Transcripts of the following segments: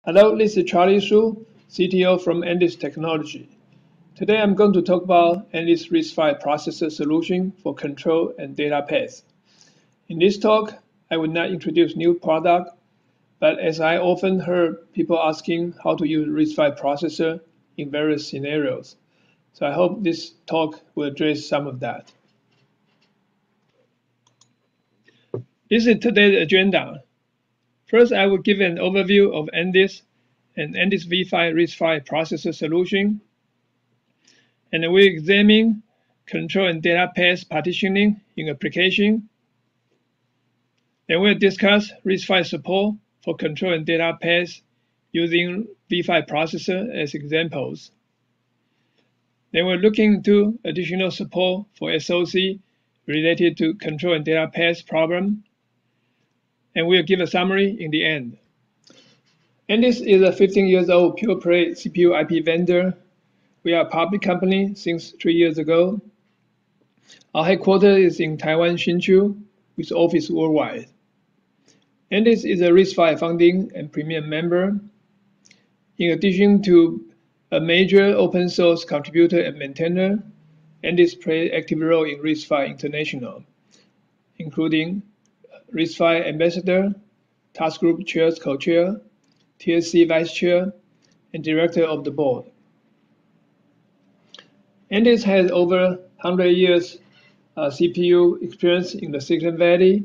Hello, this is Charlie Su, CTO from NX Technology. Today I'm going to talk about NX RISC-V processor solution for control and data paths. In this talk, I will not introduce new product, but as I often heard people asking how to use RISC-V processor in various scenarios. So I hope this talk will address some of that. This is today's agenda. First, I will give an overview of NX and NX V5 RISC-V processor solution. And we examine control and data path partitioning in application. Then we'll discuss RISC-V support for control and data paths using V5 processor as examples. Then we're looking into additional support for SoC related to control and data paths problem. And we'll give a summary in the end. NX is a 15-year-old pure-play CPU IP vendor. We are a public company since 3 years ago. Our headquarters is in Taiwan, Hsinchu, with office worldwide. NX is a RISC-V founding and premium member. In addition to a major open source contributor and maintainer, NX plays an active role in RISC-V International, including RISC-V Ambassador, Task Group Chair's Co-Chair, TSC Vice Chair, and Director of the Board. NX has over 100 years CPU experience in the Silicon Valley,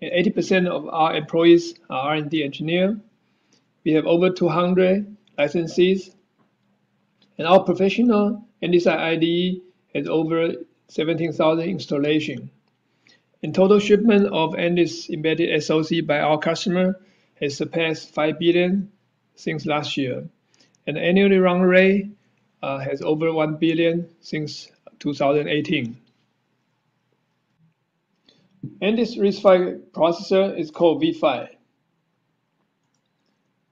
and 80% of our employees are R&D engineers. We have over 200 licensees, and our professional NX IDE has over 17,000 installations. And total shipment of NX embedded SoC by our customer has surpassed 5 billion since last year. And the annual run rate has over 1 billion since 2018. NX RISC-V processor is called V5.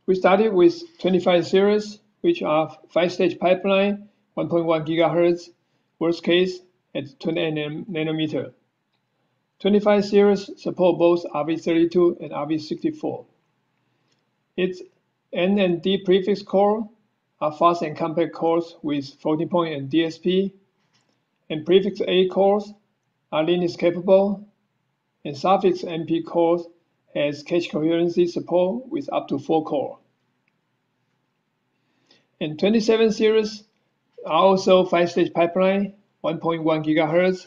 We started with 25 series, which are 5-stage pipeline, 1.1 gigahertz, worst case at 28 nanometer. 25 series support both RV32 and RV64. Its N and D prefix core are fast and compact cores with floating point and DSP, and prefix A cores are Linux capable, and suffix MP cores has cache coherency support with up to 4 cores. And 27 series are also 5-stage pipeline, 1.1 gigahertz.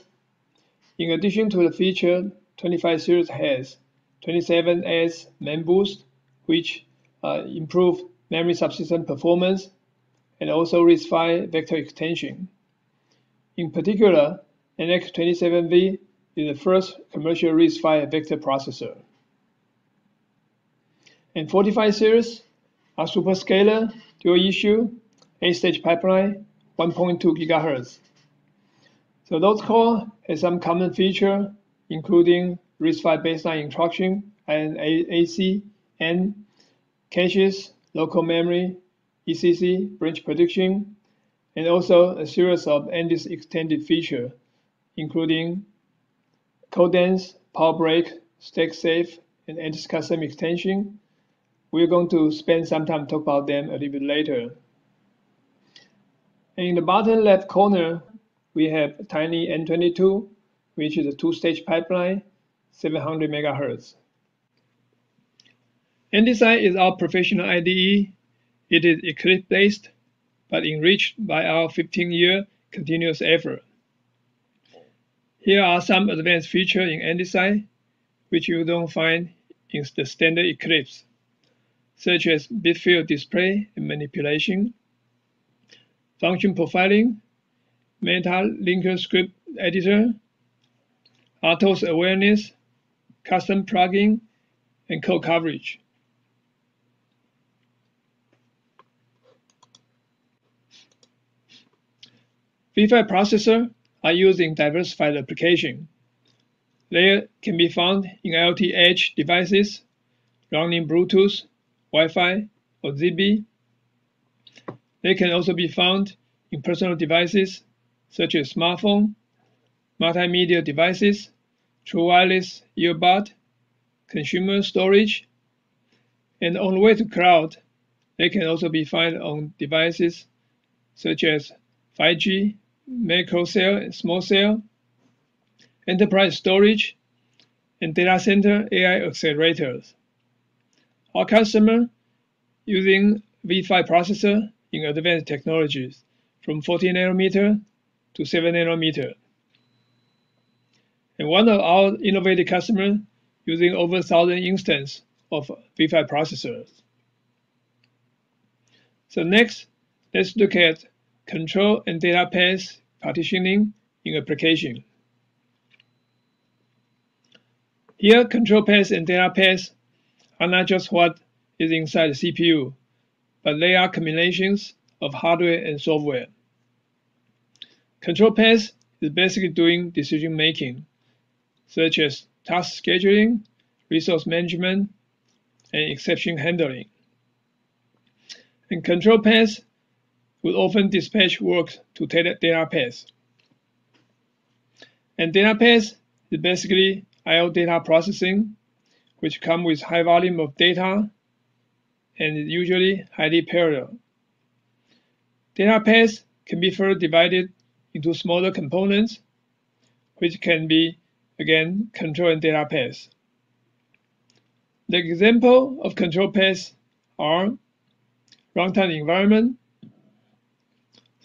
In addition to the feature, 25 series has 27S main boost, which improve memory subsystem performance, and also RISC-V vector extension. In particular, NX27V is the first commercial RISC-V vector processor. And 45 series are superscalar, dual issue, 8-stage pipeline, 1.2 gigahertz. So those cores have some common feature, including RISC-V baseline instruction and AC, and caches, local memory, ECC, branch prediction, and also a series of NX extended features, including code-dense, power break, stack safe, and NX custom extension. We're going to spend some time to talk about them a little bit later. And in the bottom left corner, we have tiny N22, which is a 2-stage pipeline, 700 megahertz. NX is our professional IDE. It is Eclipse-based, but enriched by our 15-year continuous effort. Here are some advanced features in NX, which you don't find in the standard Eclipse, such as bit field display and manipulation, function profiling, meta linker script editor, RTOS awareness, custom plugin, and code coverage. V5 processors are used in diversified applications. They can be found in IoT edge devices, running Bluetooth, Wi-Fi, or Zigbee. They can also be found in personal devices, such as smartphone, multimedia devices, true wireless earbud, consumer storage, and on the way to cloud, They can also be found on devices such as 5G, macro cell and small cell, enterprise storage, and data center AI accelerators. Our customer using V5 processor in advanced technologies from 14 nanometer to 7 nanometer. And one of our innovative customers using over 1,000 instances of V5 processors. So next, let's look at control and data path partitioning in application. Here, control paths and data paths are not just what is inside the CPU, but they are combinations of hardware and software. Control paths is basically doing decision making, such as task scheduling, resource management, and exception handling. And control paths will often dispatch work to data paths. And data paths is basically I/O data processing, which come with high volume of data and is usually highly parallel. Data paths can be further divided into smaller components, which can be, again, control and data paths. The example of control paths are runtime environment,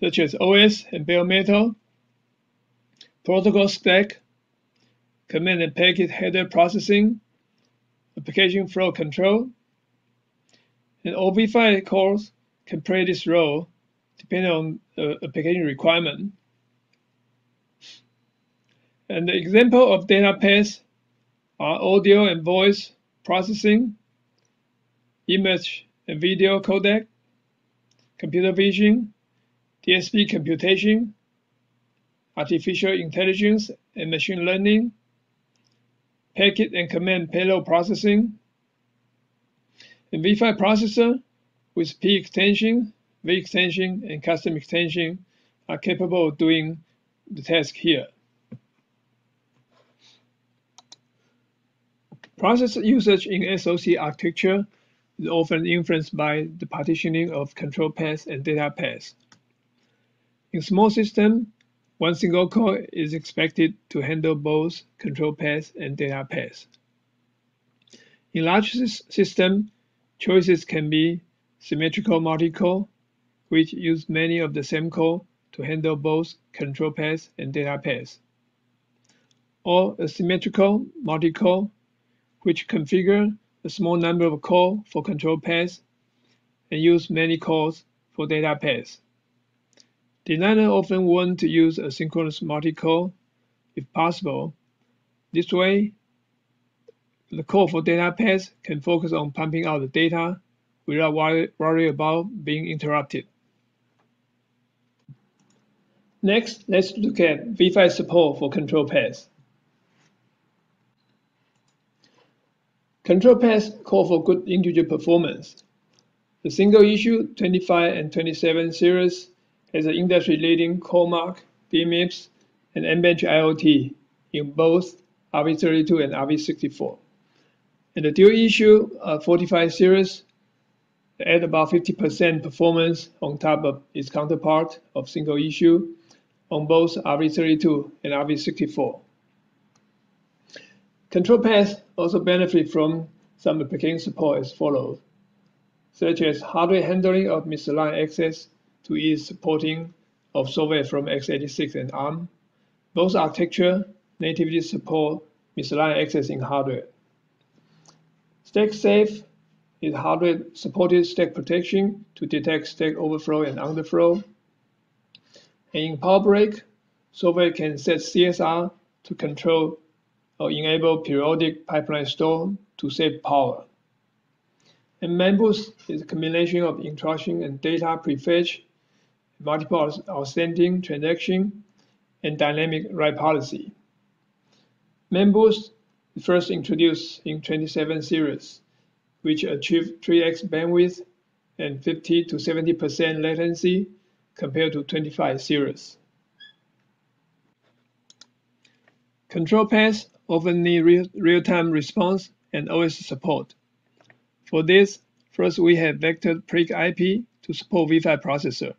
such as OS and bare metal, protocol stack, command and packet header processing, application flow control, and all V5 cores can play this role depending on the application requirement. And the example of data paths are audio and voice processing, image and video codec, computer vision, DSP computation, artificial intelligence and machine learning, packet and command payload processing, and V5 processor with P extension, V extension, and custom extension are capable of doing the task here. Processor usage in SoC architecture is often influenced by the partitioning of control paths and data paths. In small systems, one single core is expected to handle both control paths and data paths. In large systems, choices can be symmetrical multi-core, which use many of the same core to handle both control paths and data paths, or a symmetrical multi-core, which configure a small number of cores for control paths and use many cores for data paths. Designers often want to use a synchronous multi-core if possible. This way, the core for data paths can focus on pumping out the data without worry about being interrupted. Next, let's look at V5 support for control paths. Control paths call for good integer performance. The single issue 25 and 27 series has an industry-leading core mark, BMIPS, and M-Bench IoT in both RV32 and RV64. And the dual issue 45 series add about 50% performance on top of its counterpart of single issue on both RV32 and RV64. Control paths also benefit from some application support as follows, such as hardware handling of misaligned access to ease supporting of software from x86 and ARM. Both architecture natively support misaligned access in hardware. Stack safe is hardware-supported stack protection to detect stack overflow and underflow. And in Power Break, software can set CSR to control or enable periodic pipeline store to save power. And MemBoost is a combination of instruction and data prefetch, multiple outstanding transaction, and dynamic write policy. MemBoost is first introduced in 27 series, which achieved 3x bandwidth and 50 to 70% latency compared to 25 series. Control paths often need real-time response and OS support. For this, First, we have vector PRIC IP to support V5 processor.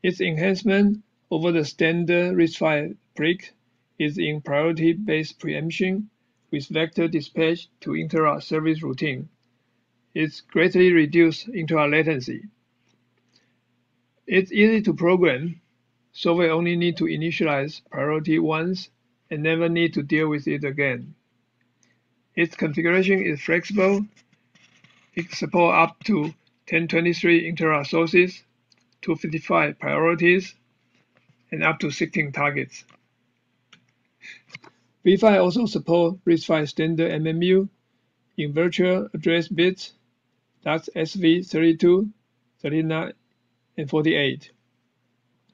Its enhancement over the standard RISC-V PRIC is in priority-based preemption with vector dispatch to interrupt service routine. It's greatly reduced interrupt latency. It's easy to program. Software only need to initialize priority once and never need to deal with it again. Its configuration is flexible. It supports up to 1023 interrupt sources, 255 priorities, and up to 16 targets. V5 also supports RISC-V standard MMU in virtual address bits, that's SV 32, 39, and 48,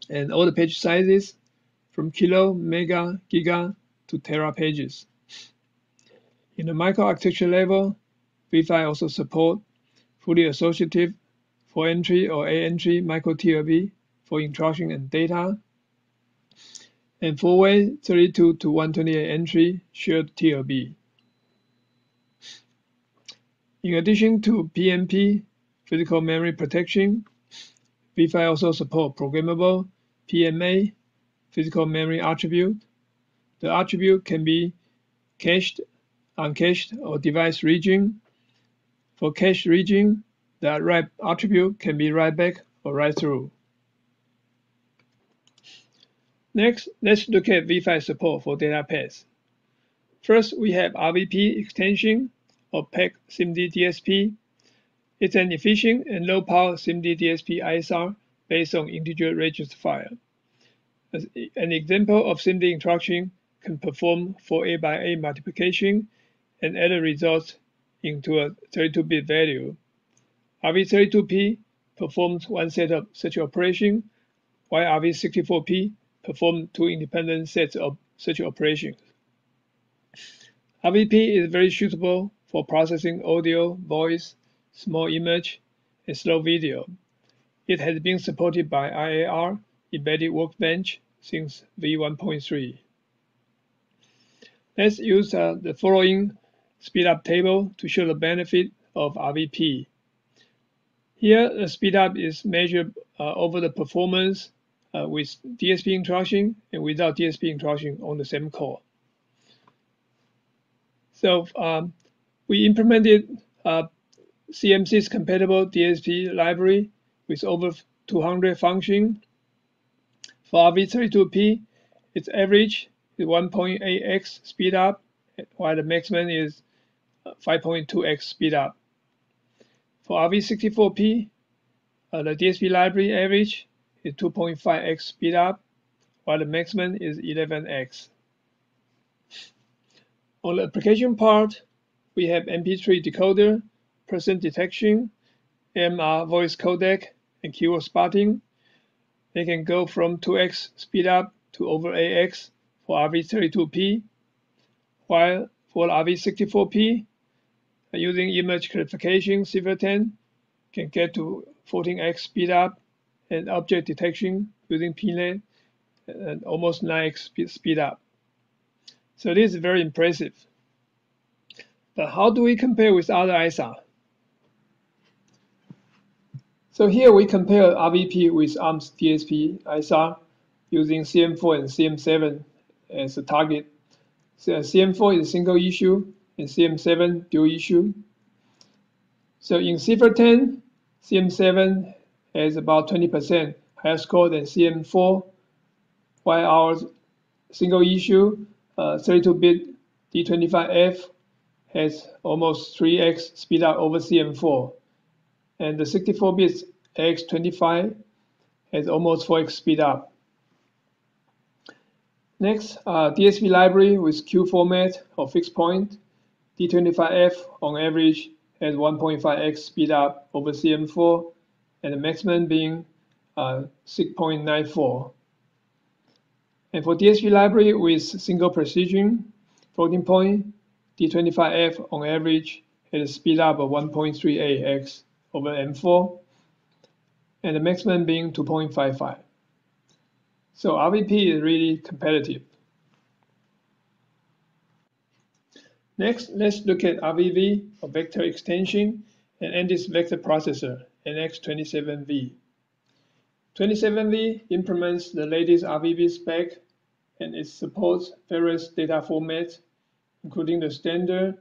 and all the page sizes from kilo, mega, giga to tera pages. In the microarchitecture level, V5 also supports fully associative 4-entry or 8-entry micro TLB for instruction and data, and 4-way 32 to 128 entry shared TLB. In addition to PMP, physical memory protection, V5 also supports programmable PMA, physical memory attribute. The attribute can be cached, uncached, or device region. For cached region, the write attribute can be write back or write through. Next, let's look at V5 support for data paths. First, we have RVP extension or PEG SIMD DSP. It's an efficient and low-power SIMD DSP ISA based on integer register file. An example of SIMD instruction can perform 4A by A multiplication and add the results into a 32-bit value. RV32P performs one set of such operation, while RV64P performs two independent sets of such operations. RVP is very suitable for processing audio, voice, small image, and slow video. It has been supported by IAR embedded workbench since V1.3. Let's use the following speedup table to show the benefit of RVP. Here, the speedup is measured over the performance with DSP instruction and without DSP instruction on the same core. So we implemented CMSIS compatible DSP library with over 200 functions. For RV32P, its average is 1.8x speedup, while the maximum is 5.2x speedup. For RV64P, the DSP library average is 2.5x speedup, while the maximum is 11x. On the application part, we have MP3 decoder, person detection, AMR voice codec, and keyword spotting. They can go from 2x speedup to over 8x for RV32P, while for RV64P, using image clarification Silverton can get to 14x speedup, and object detection using PNet and almost 9x speedup. So this is very impressive. But how do we compare with other ISA? So here we compare RVP with ARM's DSP ISA using CM4 and CM7 as a target. So CM4 is single issue and CM7 dual issue. So in Silverton, CM7 has about 20% higher score than CM4, while our single issue 32-bit D25F has almost 3x speedup over CM4, and the 64-bit AX25 has almost 4x speedup. Next, DSP library with Q format or fixed point. D25F on average has 1.5x speedup over CM4, and the maximum being 6.94. And for DSP library with single precision floating point, D25F on average has a speedup of 1.38x over M4, and the maximum being 2.55. So RVP is really competitive. Next, let's look at RVV or vector extension an NX vector processor, NX27V. 27V implements the latest RVV spec, and it supports various data formats, including the standard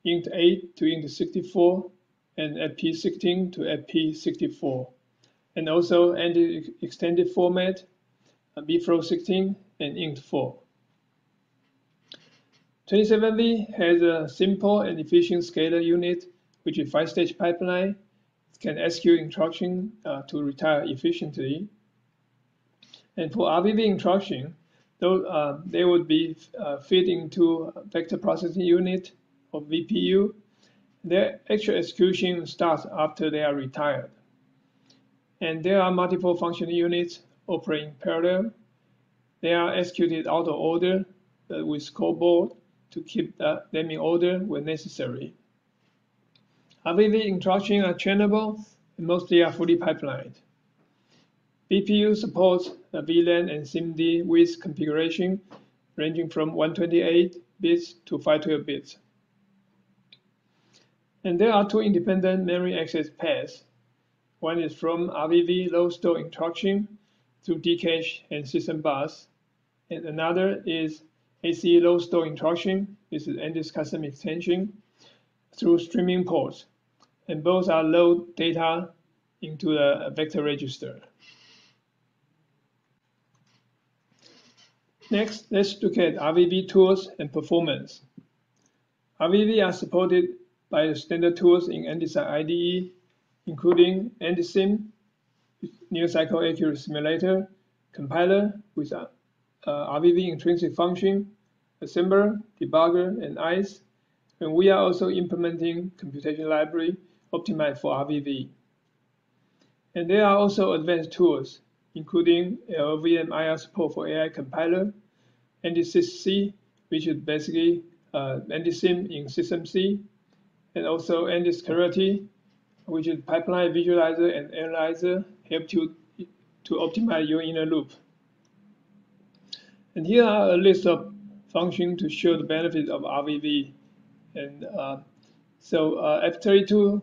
int8 to int64 and FP16 to FP64, and also any extended format, bflow16 and int4. 27V has a simple and efficient scalar unit, which is 5-stage pipeline. It can execute instruction to retire efficiently. And for RVV instruction, they would be fed into a vector processing unit or VPU. Their actual execution starts after they are retired. And there are multiple functional units operating parallel. They are executed out of order with scoreboard to keep them in order when necessary. RVV instructions are trainable and mostly are fully pipelined. VPU supports the VLAN and SIMD with configuration ranging from 128 bits to 512 bits. And there are two independent memory access paths. One is from RVV low store instruction through Dcache and system bus, and another is ACE low store instruction. This is NX custom extension through streaming ports, and both are load data into the vector register. Next, let's look at RVV tools and performance. RVV are supported by the standard tools in NDesign IDE, including NDSIM, near cycle accurate simulator, compiler with RVV intrinsic function, assembler, debugger, and ICE. And we are also implementing computation library optimized for RVV. And there are also advanced tools, including LLVM IR support for AI compiler, ND6C, which is basically NDSIM in System C, and also NDScarity, which is pipeline visualizer and analyzer, help you to optimize your inner loop. And here are a list of functions to show the benefits of RVV. And F32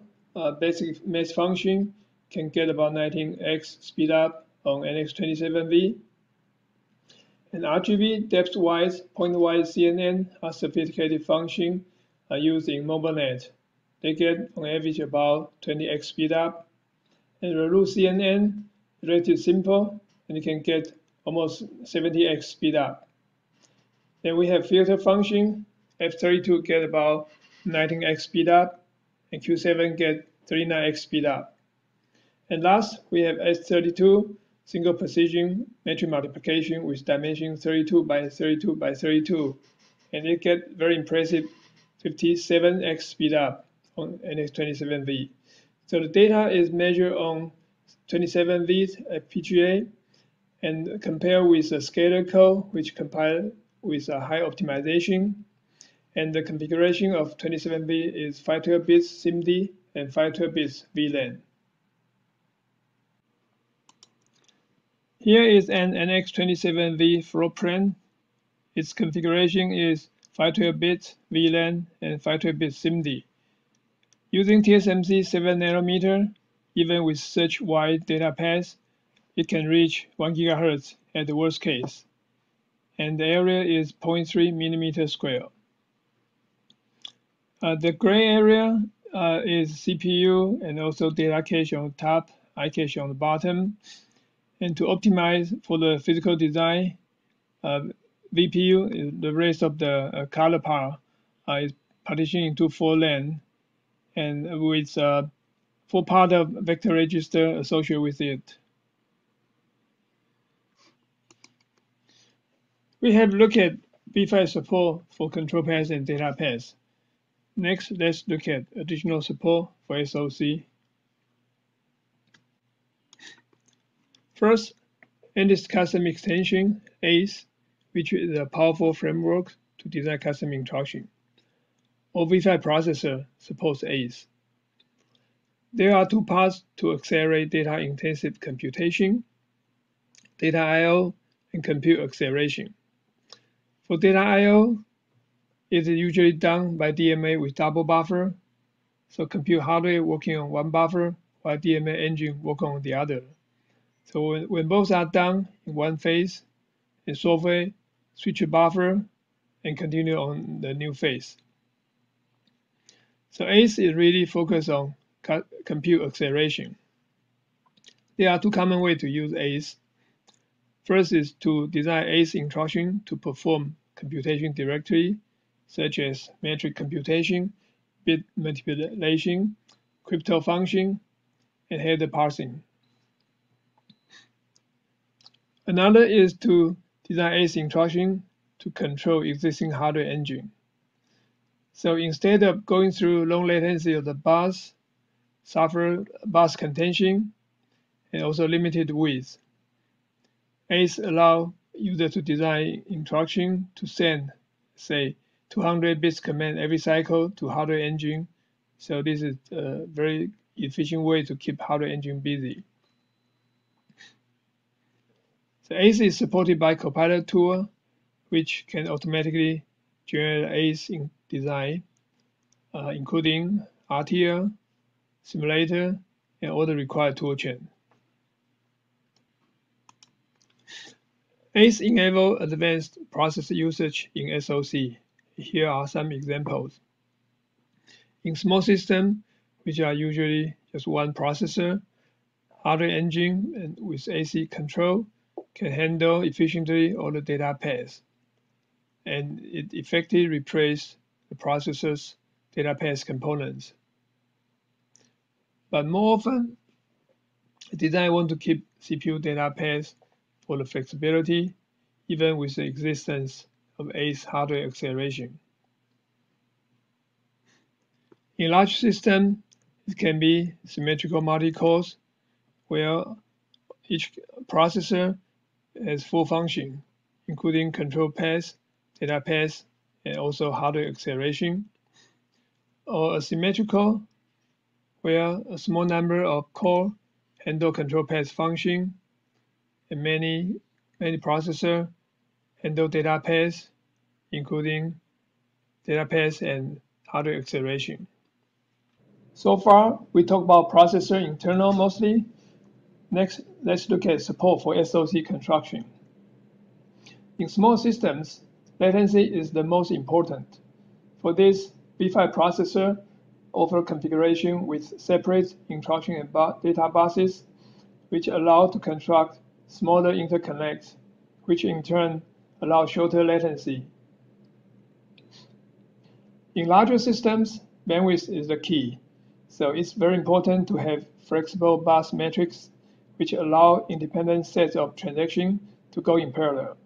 basic math function can get about 19x speed up on NX27V. And RGB depth-wise, point-wise CNN are sophisticated functions used in MobileNet. They get on average about 20x speed up. And the root CNN is relatively simple, and you can get almost 70x speed up. Then we have filter function. F32 get about 19x speed up, and Q7 get 39x speed up. And last, we have S32 single precision metric multiplication with dimension 32 by 32 by 32, and it get very impressive 57x speed up on NX27V. So the data is measured on 27V's FPGA and compared with a scalar code, which compiled with a high optimization. And the configuration of 27V is 512 bits SIMD and 512 bits VLAN. Here is an NX27V Floorplan. Its configuration is 512 bits VLAN and 512 bits SIMD. Using TSMC 7 nanometer, even with such wide data paths, it can reach 1 GHz at the worst case. And the area is 0.3 millimeters square. The gray area is CPU and also data cache on top, iCache on the bottom. And to optimize for the physical design, VPU, the rest of the color part, is partitioned into 4 lanes, and with 4 part of vector register associated with it. We have looked at V5 support for control paths and data paths. Next, let's look at additional support for SoC. First, NX custom extension, ACE, which is a powerful framework to design custom instruction. All V5 processor supports ACE. There are 2 parts to accelerate data-intensive computation: data I/O and compute acceleration. For data I/O, it is usually done by DMA with double buffer, So compute hardware working on one buffer while DMA engine work on the other. So when both are done in one phase, the software switch a buffer and continue on the new phase. So ACE is really focused on compute acceleration. There are two common ways to use ACE. First is to design ACE instruction to perform computation directly, such as metric computation, bit manipulation, crypto function, and header parsing. Another is to design ACE instruction to control existing hardware engine. So instead of going through long latency of the bus, suffer bus contention, and also limited width, ACE allow user to design instruction to send, say, 200 bits command every cycle to hardware engine. So this is a very efficient way to keep hardware engine busy. So ACE is supported by Copilot tool, which can automatically generate ACE in design, including RTL, simulator, and all the required toolchain. ACE enable advanced processor usage in SoC. Here are some examples. In small systems, which are usually just one processor, hardware engine and with AC control can handle efficiently all the data paths, and it effectively replaces the processor's data path components. But more often, the design want to keep CPU data paths for the flexibility, even with the existence of ACE hardware acceleration. In large systems, it can be symmetrical multi-cores, where each processor has full function, including control paths, data paths, and also hardware acceleration. Or asymmetrical, where a small number of cores handle control path function, and many processors handle data paths, including data paths and hardware acceleration. So far, we talked about processor internal mostly. Next, let's look at support for SoC construction. In small systems, latency is the most important. For this, V5 processor offer configuration with separate instruction and data buses, which allow to construct smaller interconnects, which in turn allow shorter latency. In larger systems, bandwidth is the key. So it's very important to have flexible bus metrics, which allow independent sets of transactions to go in parallel.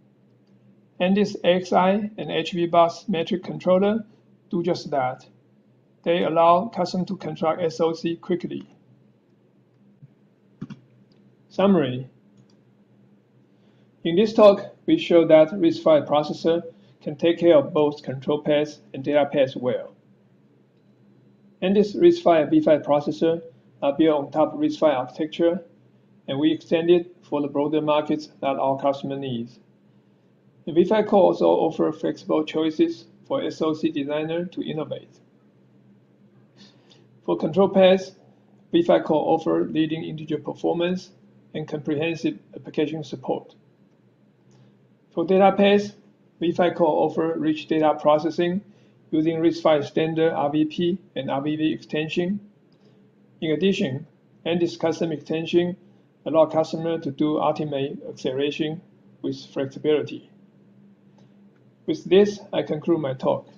And this AXI and HV bus metric controller do just that. They allow customers to construct SoC quickly. Summary. In this talk, we show that RISC-V processor can take care of both control paths and data paths well. And this RISC-V V5 processor are built on top of RISC-V architecture, and we extend it for the broader markets that our customer needs. The V5 core also offers flexible choices for SoC designer to innovate. For control paths, V5 core offers leading integer performance and comprehensive application support. For data paths, V5 core offers rich data processing using RISC-V standard RVP and RVV extension. In addition, NX custom extension allows customers to do ultimate acceleration with flexibility. With this, I conclude my talk.